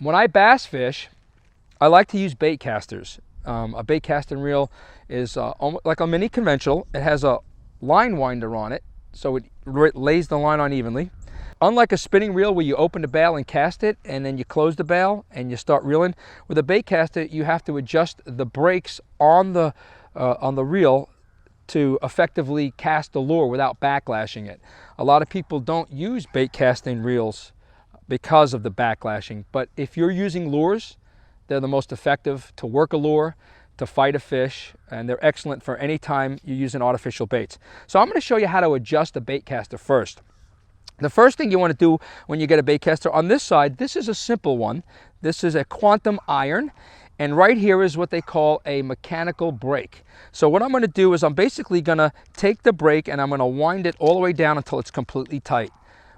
When I bass fish, I like to use bait casters. A bait casting reel is like a mini conventional. It has a line winder on it, so it lays the line on evenly. Unlike a spinning reel where you open the bail and cast it, and then you close the bail and you start reeling, with a bait caster you have to adjust the brakes on the reel to effectively cast the lure without backlashing it. A lot of people don't use bait casting reels because of the backlashing, but if you're using lures, they're the most effective to work a lure, to fight a fish, and they're excellent for any time you're using artificial baits. So I'm going to show you how to adjust a bait caster first. The first thing you want to do when you get a bait caster, on this side, this is a simple one. This is a quantum iron, and right here is what they call a mechanical brake. So what I'm going to do is I'm basically going to take the brake and I'm going to wind it all the way down until it's completely tight.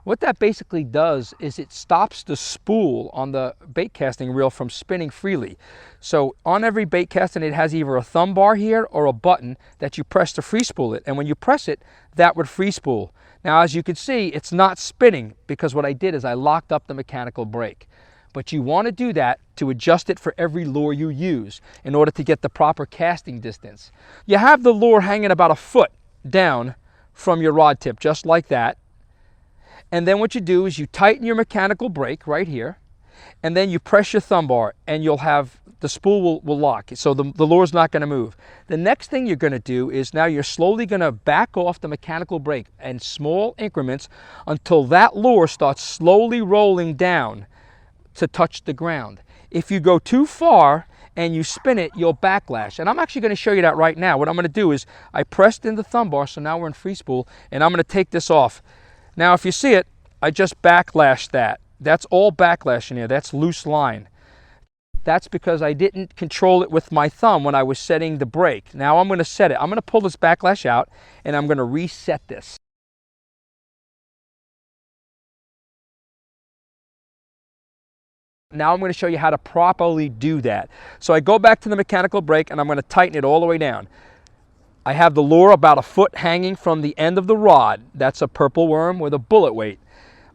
What that basically does is it stops the spool on the bait casting reel from spinning freely. So on every bait casting, it has either a thumb bar here or a button that you press to free spool it. And when you press it, that would free spool. Now, as you can see, it's not spinning because what I did is I locked up the mechanical brake. But you want to do that to adjust it for every lure you use in order to get the proper casting distance. You have the lure hanging about a foot down from your rod tip, just like that. And then what you do is you tighten your mechanical brake right here, and then you press your thumb bar, and you'll have the spool will lock, so the lure's not going to move. The next thing you're going to do is now you're slowly going to back off the mechanical brake in small increments until that lure starts slowly rolling down to touch the ground. If you go too far and you spin it, you'll backlash. And I'm actually going to show you that right now. What I'm going to do is I pressed in the thumb bar, so now we're in free spool, and I'm going to take this off. Now, if you see it, I just backlashed that. That's all backlash in here. That's loose line. That's because I didn't control it with my thumb when I was setting the brake. Now I'm going to set it. I'm going to pull this backlash out, and I'm going to reset this. Now I'm going to show you how to properly do that. So I go back to the mechanical brake, and I'm going to tighten it all the way down. I have the lure about a foot hanging from the end of the rod. That's a purple worm with a bullet weight.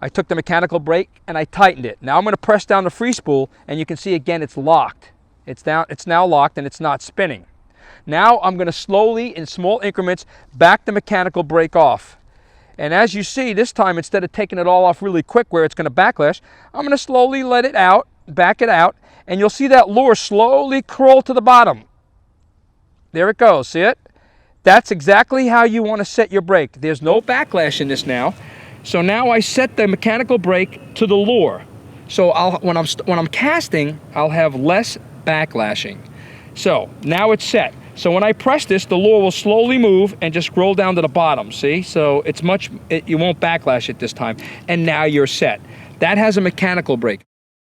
I took the mechanical brake and I tightened it. Now I'm going to press down the free spool, and you can see again it's locked. It's now locked and it's not spinning. Now I'm going to slowly, in small increments, back the mechanical brake off. And as you see, this time, instead of taking it all off really quick where it's going to backlash, I'm going to slowly let it out, back it out, and you'll see that lure slowly crawl to the bottom. There it goes, see it? That's exactly how you want to set your brake. There's no backlash in this now. So now I set the mechanical brake to the lure. So when I'm casting, I'll have less backlashing. So now it's set. So when I press this, the lure will slowly move and just scroll down to the bottom, see? So you won't backlash it this time. And now you're set. That has a mechanical brake.